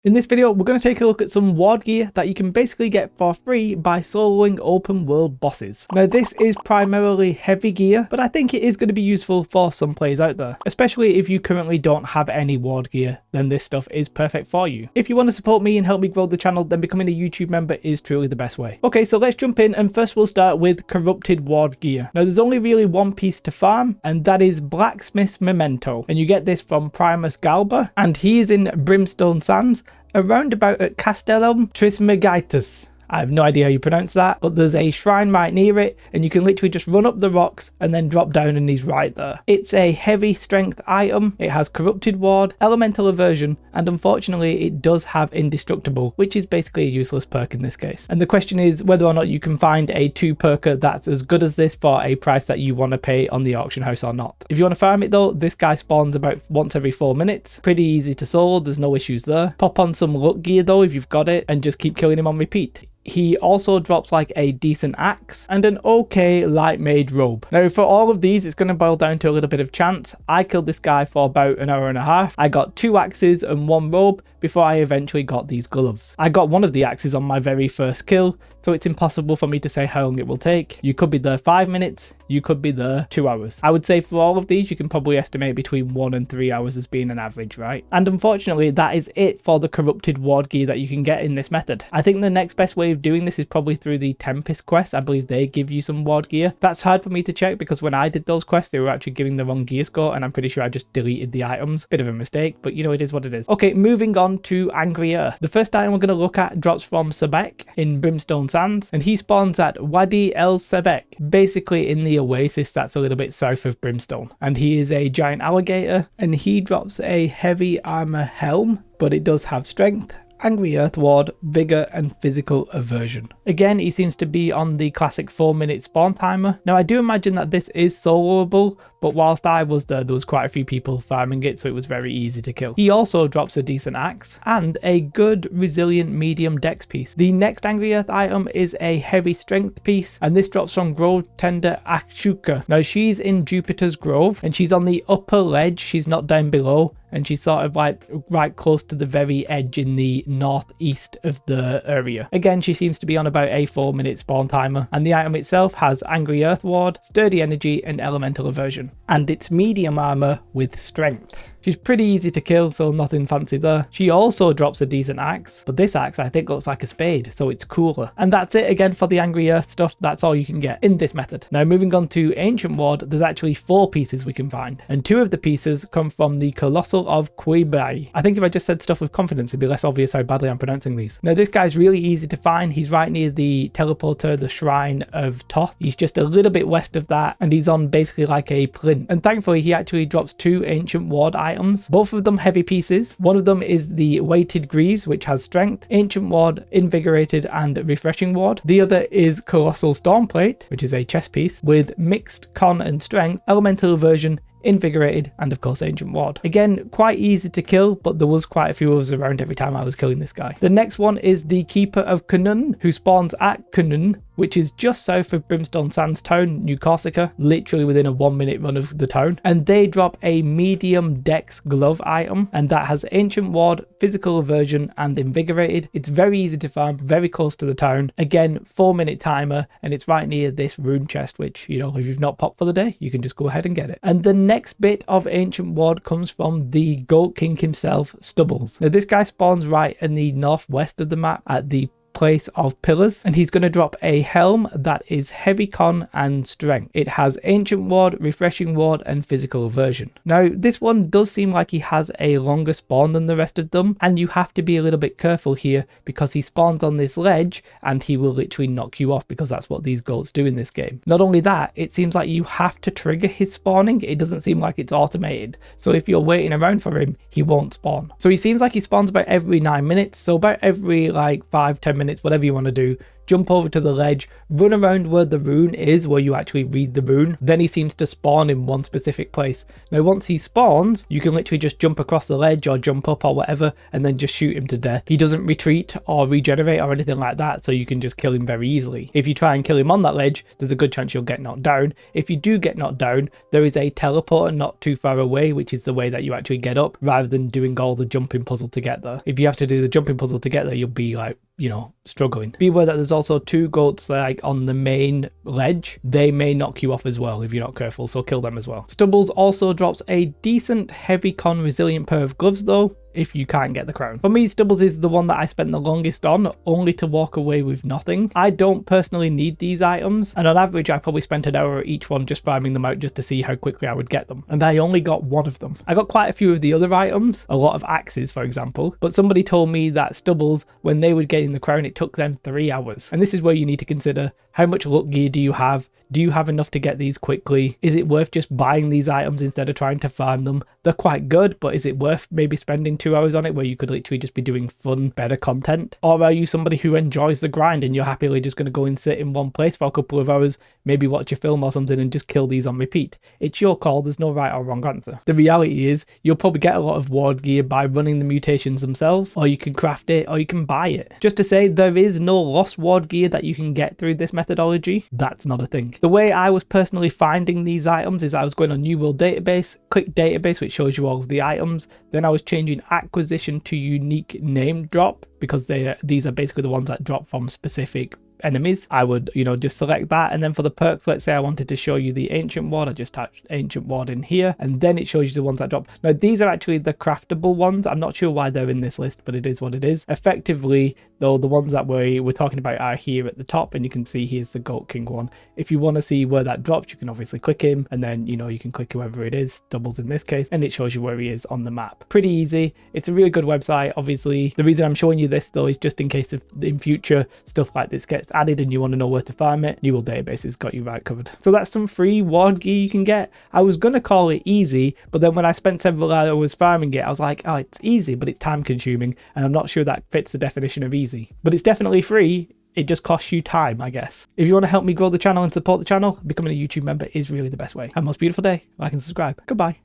In this video, we're going to take a look at some ward gear that you can basically get for free by soloing open world bosses. Now this is primarily heavy gear, but I think it is going to be useful for some players out there. Especially if you currently don't have any ward gear, then this stuff is perfect for you. If you want to support me and help me grow the channel, then becoming a YouTube member is truly the best way. Okay, so let's jump in, and first we'll start with corrupted ward gear. Now there's only really one piece to farm, and that is Blacksmith's Memento. And you get this from Primus Galba, and he is in Brimstone Sands, around about at Castellum Trismegistus. I have no idea how you pronounce that, but there's a shrine right near it, and you can literally just run up the rocks and then drop down and he's right there. It's a heavy strength item, it has corrupted ward, elemental aversion, and unfortunately it does have indestructible, which is basically a useless perk in this case. And the question is whether or not you can find a 2 perker that's as good as this for a price that you want to pay on the auction house or not. If you want to farm it though, this guy spawns about once every 4 minutes. Pretty easy to solo, there's no issues there. Pop on some luck gear though if you've got it, and just keep killing him on repeat. He also drops like a decent axe and an okay light mage robe. Now for all of these, it's going to boil down to a little bit of chance. I killed this guy for about an hour and a half. I got 2 axes and 1 robe before I eventually got these gloves. I got one of the axes on my very first kill, so it's impossible for me to say how long it will take. You could be there 5 minutes, you could be there 2 hours. I would say for all of these, you can probably estimate between 1 and 3 hours as being an average, right? And unfortunately, that is it for the corrupted ward gear that you can get in this method. I think the next best way of doing this is probably through the Tempest quest. I believe they give you some ward gear. That's hard for me to check because when I did those quests, they were actually giving the wrong gear score, and I'm pretty sure I just deleted the items. Bit of a mistake, but you know, it is what it is. Okay, moving on to Angry Earth. The first item we're going to look at drops from Sebek in Brimstone Sands, and he spawns at Wadi El Sebek, basically in the oasis that's a little bit south of Brimstone. And he is a giant alligator, and he drops a heavy armor helm, but it does have strength, Angry Earth ward, vigor, and physical aversion. Again, he seems to be on the classic 4-minute spawn timer. Now I do imagine that this is soloable, but whilst I was there was quite a few people farming it, so it was very easy to kill. He also drops a decent axe and a good resilient medium dex piece. The next Angry Earth item is a heavy strength piece, and this drops from Grove Tender Ashuka. Now she's in Jupiter's Grove, and she's on the upper ledge, she's not down below, and she's sort of like right close to the very edge in the northeast of the area. Again, she seems to be on about a 4-minute spawn timer, and the item itself has Angry Earth ward, sturdy energy, and elemental aversion. And it's medium armor with strength. She's pretty easy to kill, so nothing fancy there. She also drops a decent axe, but this axe I think looks like a spade, so it's cooler. And that's it again for the Angry Earth stuff. That's all you can get in this method. Now moving on to Ancient Ward, there's actually 4 pieces we can find, and 2 of the pieces come from the Colossal of Quibai. I think if I just said stuff with confidence, it'd be less obvious how badly I'm pronouncing these. Now this guy's really easy to find. He's right near the teleporter, the Shrine of Toth. He's just a little bit west of that, and he's on basically like a plinth. And thankfully he actually drops 2 Ancient Ward items, both of them heavy pieces. One of them is the Weighted Greaves, which has strength, Ancient Ward, Invigorated, and Refreshing Ward. The other is Colossal Stormplate, which is a chest piece with mixed con and strength, elemental aversion, Invigorated, and of course Ancient Ward. Again, quite easy to kill, but there was quite a few of us around every time I was killing this guy. The next one is the Keeper of Cunun, who spawns at Cunun, which is just south of Brimstone Sands town, New Corsica, literally within a 1-minute run of the town. And they drop a medium dex glove item, and that has Ancient Ward, physical aversion, and Invigorated. It's very easy to farm, very close to the town. Again, 4-minute timer, and it's right near this rune chest, which, you know, if you've not popped for the day, you can just go ahead and get it. And the next bit of Ancient Ward comes from the Goat King himself, Stubbles. Now this guy spawns right in the northwest of the map at the place of pillars, and he's going to drop a helm that is heavy con and strength. It has Ancient Ward, Refreshing Ward, and physical aversion. Now this one does seem like he has a longer spawn than the rest of them, and you have to be a little bit careful here because he spawns on this ledge and he will literally knock you off, because that's what these goats do in this game. Not only that, it seems like you have to trigger his spawning. It doesn't seem like it's automated, so if you're waiting around for him, he won't spawn. So he seems like he spawns about every 9 minutes, so about every like 5-10 minutes, whatever you want to do, jump over to the ledge, run around where the rune is, where you actually read the rune. Then he seems to spawn in one specific place. Now once he spawns, you can literally just jump across the ledge or jump up or whatever and then just shoot him to death. He doesn't retreat or regenerate or anything like that, so you can just kill him very easily. If you try and kill him on that ledge, there's a good chance you'll get knocked down. If you do get knocked down, there is a teleporter not too far away, which is the way that you actually get up, rather than doing all the jumping puzzle to get there. If you have to do the jumping puzzle to get there, you'll be like, you know, struggling. Be aware that there's also 2 goats like on the main ledge. They may knock you off as well if you're not careful, so kill them as well. Stubbles also drops a decent heavy con resilient pair of gloves though, if you can't get the crown. For me, Stubbles is the one that I spent the longest on, only to walk away with nothing. I don't personally need these items, and on average I probably spent an hour at each one just farming them out just to see how quickly I would get them, and I only got one of them. I got quite a few of the other items, a lot of axes for example, but somebody told me that Stubbles, when they would get in the crown, it took them 3 hours. And this is where you need to consider, how much luck gear do you have? Do you have enough to get these quickly? Is it worth just buying these items instead of trying to farm them? They're quite good, but is it worth maybe spending 2 hours on it where you could literally just be doing fun, better content? Or are you somebody who enjoys the grind and you're happily just going to go and sit in one place for a couple of hours, maybe watch a film or something and just kill these on repeat? It's your call, there's no right or wrong answer. The reality is, you'll probably get a lot of ward gear by running the mutations themselves, or you can craft it, or you can buy it. Just to say, there is no lost ward gear that you can get through this methodology. That's not a thing. The way I was personally finding these items is I was going on New World Database, click Database, which shows you all of the items. Then I was changing acquisition to unique name drop, because these are basically the ones that drop from specific enemies. I would, you know, just select that, and then for the perks, let's say I wanted to show you the ancient ward, I just typed ancient ward in here, and then it shows you the ones that drop. Now these are actually the craftable ones. I'm not sure why they're in this list, but it is what it is. Effectively though, the ones that we're talking about are here at the top, and you can see here's the Goat King one. If you want to see where that drops, you can obviously click him, and then, you know, you can click whoever it is, Doubles in this case, and it shows you where he is on the map. Pretty easy. It's a really good website. Obviously the reason I'm showing you this though is just in case if in future stuff like this gets added and you want to know where to farm it, New World Database has got you right covered. So that's some free ward gear you can get. I was going to call it easy, but then when I spent several hours farming it, I was like, oh, it's easy, but it's time consuming, and I'm not sure that fits the definition of easy. But it's definitely free. It just costs you time, I guess. If you want to help me grow the channel and support the channel, becoming a YouTube member is really the best way. Have a most beautiful day. Like and subscribe. Goodbye.